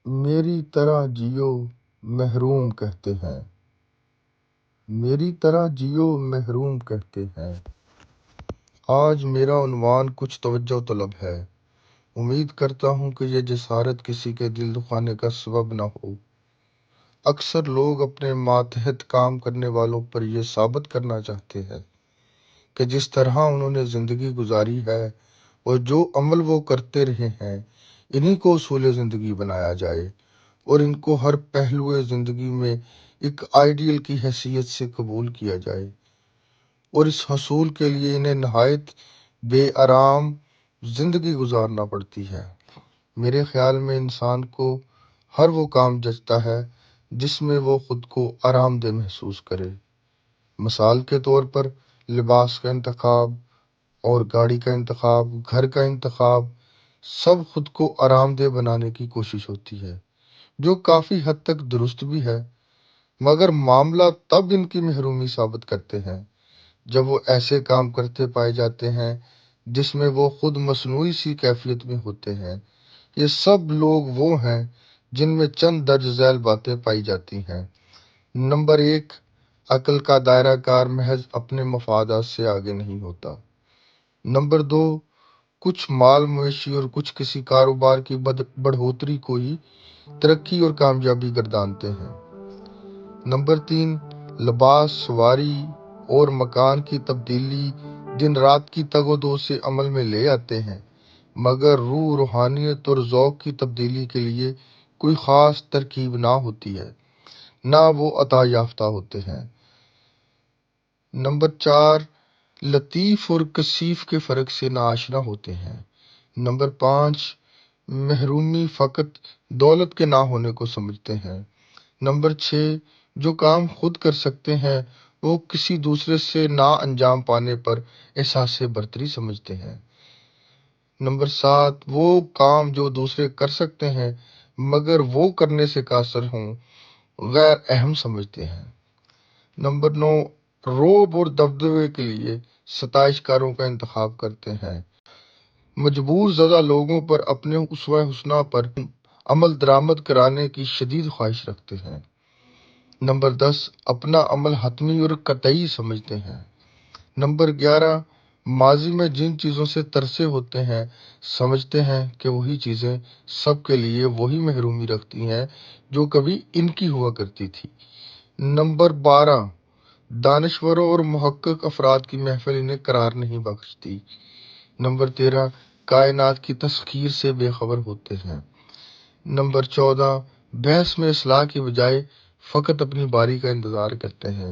میری طرح جیو محروم کہتے ہیں، میری طرح جیو محروم کہتے ہیں۔ آج میرا عنوان کچھ توجہ طلب ہے۔ امید کرتا ہوں کہ یہ جسارت کسی کے دل دکھانے کا سبب نہ ہو۔ اکثر لوگ اپنے ماتحت کام کرنے والوں پر یہ ثابت کرنا چاہتے ہیں کہ جس طرح انہوں نے زندگی گزاری ہے اور جو عمل وہ کرتے رہے ہیں انہی کو اصول زندگی بنایا جائے اور ان کو ہر پہلو زندگی میں ایک آئیڈیل کی حیثیت سے قبول کیا جائے، اور اس حصول کے لیے انہیں نہایت بے آرام زندگی گزارنا پڑتی ہے۔ میرے خیال میں انسان کو ہر وہ کام جچتا ہے جس میں وہ خود کو آرام دہ محسوس کرے۔ مثال کے طور پر لباس کا انتخاب اور گاڑی کا انتخاب، گھر کا انتخاب، سب خود کو آرام دہ بنانے کی کوشش ہوتی ہے، جو کافی حد تک درست بھی ہے، مگر معاملہ تب ان کی محرومی ثابت کرتے ہیں جب وہ ایسے کام کرتے پائے جاتے ہیں جس میں وہ خود مصنوعی سی کیفیت میں ہوتے ہیں۔ یہ سب لوگ وہ ہیں جن میں چند درج ذیل باتیں پائی جاتی ہیں۔ نمبر 1، عقل کا دائرہ کار محض اپنے مفادات سے آگے نہیں ہوتا۔ نمبر 2، کچھ مال مویشی اور کچھ کسی کاروبار کی بڑھوتری کو ہی ترقی اور کامیابی گردانتے ہیں۔ نمبر 3، لباس، سواری اور مکان کی تبدیلی دن رات کی تگ و دو سے عمل میں لے آتے ہیں، مگر روح، روحانیت اور ذوق کی تبدیلی کے لیے کوئی خاص ترکیب نہ ہوتی ہے، نہ وہ عطا یافتہ ہوتے ہیں۔ نمبر 4، لطیف اور کثیف کے فرق سے ناآشنا ہوتے ہیں۔ نمبر 5، محرومی فقط دولت کے نہ ہونے کو سمجھتے ہیں۔ نمبر 6، جو کام خود کر سکتے ہیں وہ کسی دوسرے سے نہ انجام پانے پر احساس برتری سمجھتے ہیں۔ نمبر 7، وہ کام جو دوسرے کر سکتے ہیں مگر وہ کرنے سے قاصر ہوں غیر اہم سمجھتے ہیں۔ نمبر 9، رعب اور دبدبے کے لیے ستائش کاروں کا انتخاب کرتے ہیں۔ مجبور زدہ لوگوں پر اپنے اسوہ حسنہ پر عمل درآمد کرانے کی شدید خواہش رکھتے ہیں۔ نمبر 10، اپنا عمل حتمی اور قطعی سمجھتے ہیں۔ نمبر 11، ماضی میں جن چیزوں سے ترسے ہوتے ہیں سمجھتے ہیں کہ وہی چیزیں سب کے لیے وہی محرومی رکھتی ہیں جو کبھی ان کی ہوا کرتی تھی۔ نمبر 12، دانشوروں اور محقق افراد کی محفل انہیں قرار نہیں بخشتی۔ نمبر 13، کائنات کی تسخیر سے بے خبر ہوتے ہیں۔ نمبر 14، بحث میں اصلاح کی بجائے فقط اپنی باری کا انتظار کرتے ہیں۔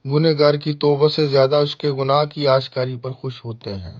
گنہگار کی توبہ سے زیادہ اس کے گناہ کی آشکاری پر خوش ہوتے ہیں۔